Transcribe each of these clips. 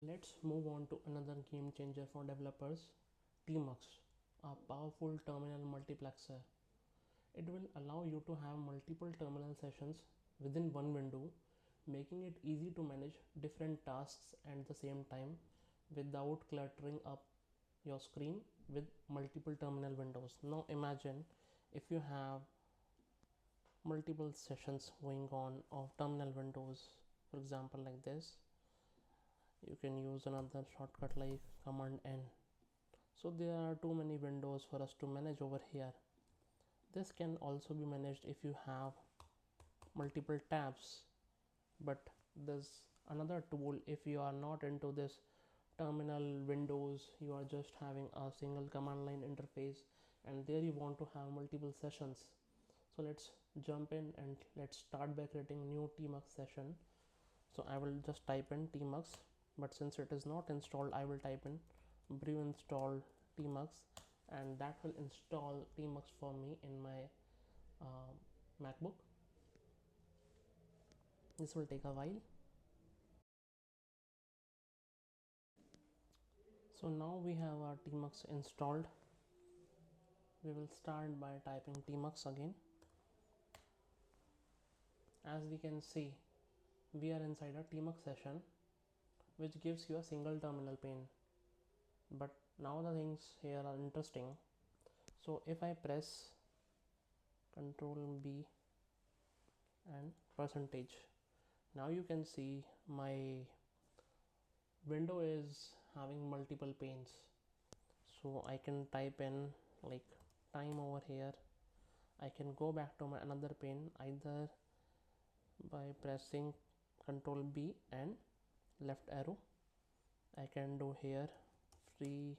Let's move on to another game changer for developers, tmux, a powerful terminal multiplexer. It will allow you to have multiple terminal sessions within one window, making it easy to manage different tasks at the same time without cluttering up your screen with multiple terminal windows. Now imagine if you have multiple sessions going on of terminal windows, for example like this. You can use another shortcut like command N. So there are too many windows for us to manage over here. This can also be managed if you have multiple tabs, but there's another tool if you are not into this terminal windows, you are just having a single command line interface and there you want to have multiple sessions. So let's jump in and let's start by creating new tmux session. So I will just type in tmux, but since it is not installed, I will type in brew install tmux, and that will install tmux for me in my macbook. This will take a while. So now we have our tmux installed. We will start by typing tmux again. As we can see, we are inside a tmux session which gives you a single terminal pane, but now the things here are interesting. So if I press Control B and percentage, now you can see my window is having multiple panes. So I can type in like time over here. I can go back to my another pane either by pressing Control B and left arrow. I can do here free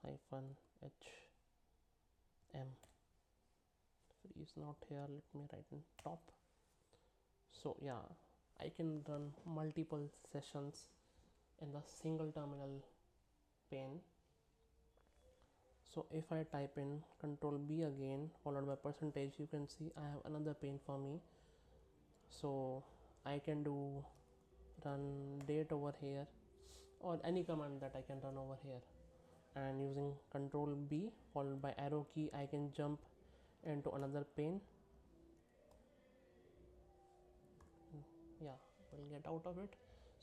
hyphen h m. Free is not here, let me write in top. So yeah, I can run multiple sessions in the single terminal pane. So if I type in Control B again followed by percentage, you can see I have another pane for me. So I can do run date over here or any command that I can run over here, and using Control B followed by arrow key I can jump into another pane. Yeah, we'll get out of it.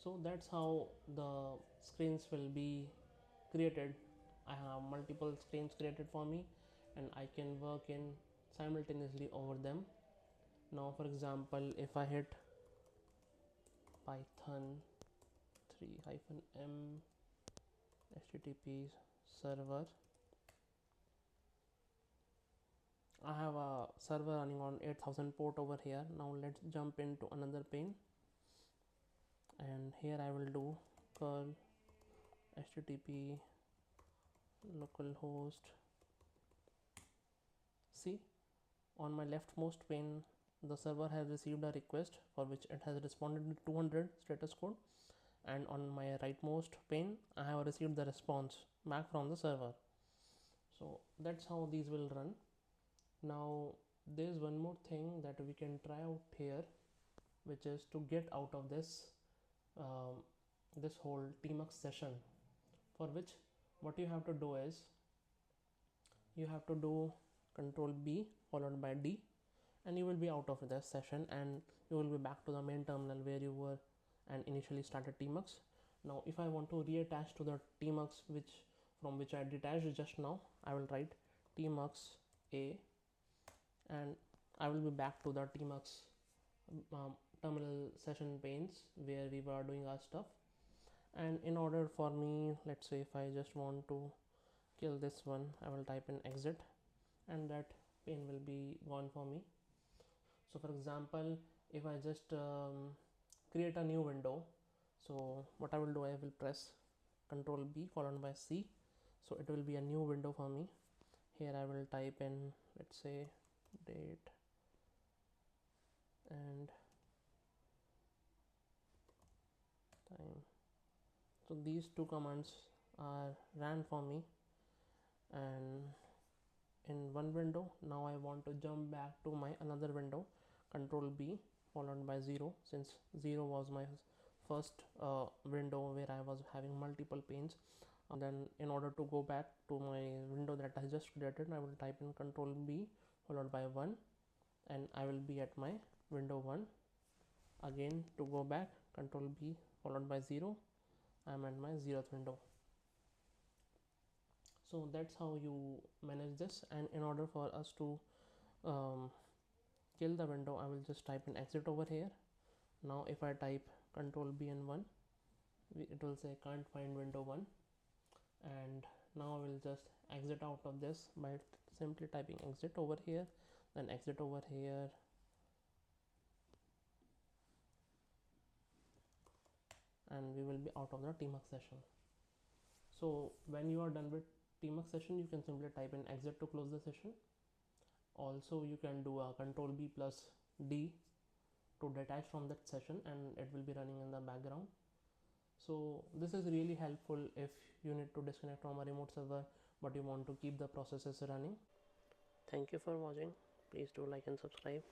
So that's how the screens will be created. I have multiple screens created for me and I can work in simultaneously over them. Now for example, if I hit python 3-m http server, I have a server running on 8000 port over here. Now let's jump into another pane, and here I will do curl http localhost. See, on my leftmost pane the server has received a request for which it has responded with 200 status code, and on my rightmost pane I have received the response back from the server. So that's how these will run. Now there's one more thing that we can try out here, which is to get out of this this whole tmux session, for which what you have to do is you have to do Control B followed by D, and you will be out of this session and you will be back to the main terminal where you were and initially started tmux. Now if I want to reattach to the tmux from which I detached just now, I will write tmux a and I will be back to the tmux terminal session panes where we were doing our stuff. And in order for me, let's say if I just want to kill this one, I will type in exit and that pane will be gone for me. So for example, if I just create a new window, so what I will do, I will press Control B followed by C, so it will be a new window for me. Here I will type in, let's say, date and time. So these two commands are ran for me and in one window. Now I want to jump back to my another window, Control B followed by 0, since 0 was my first window where I was having multiple panes. And then in order to go back to my window that I just created, I will type in Control B followed by 1, and I will be at my window 1. Again, to go back, Control B followed by 0, I am at my 0th window. So that's how you manage this. And in order for us to kill the window, I will just type in exit over here. Now if I type Control B and 1, it will say can't find window 1, and now I will just exit out of this by simply typing exit over here, then exit over here, and we will be out of the tmux session. So when you are done with tmux session, you can simply type in exit to close the session. Also you can do a Control B plus D to detach from that session, and it will be running in the background. So this is really helpful if you need to disconnect from a remote server but you want to keep the processes running. Thank you for watching. Please do like and subscribe.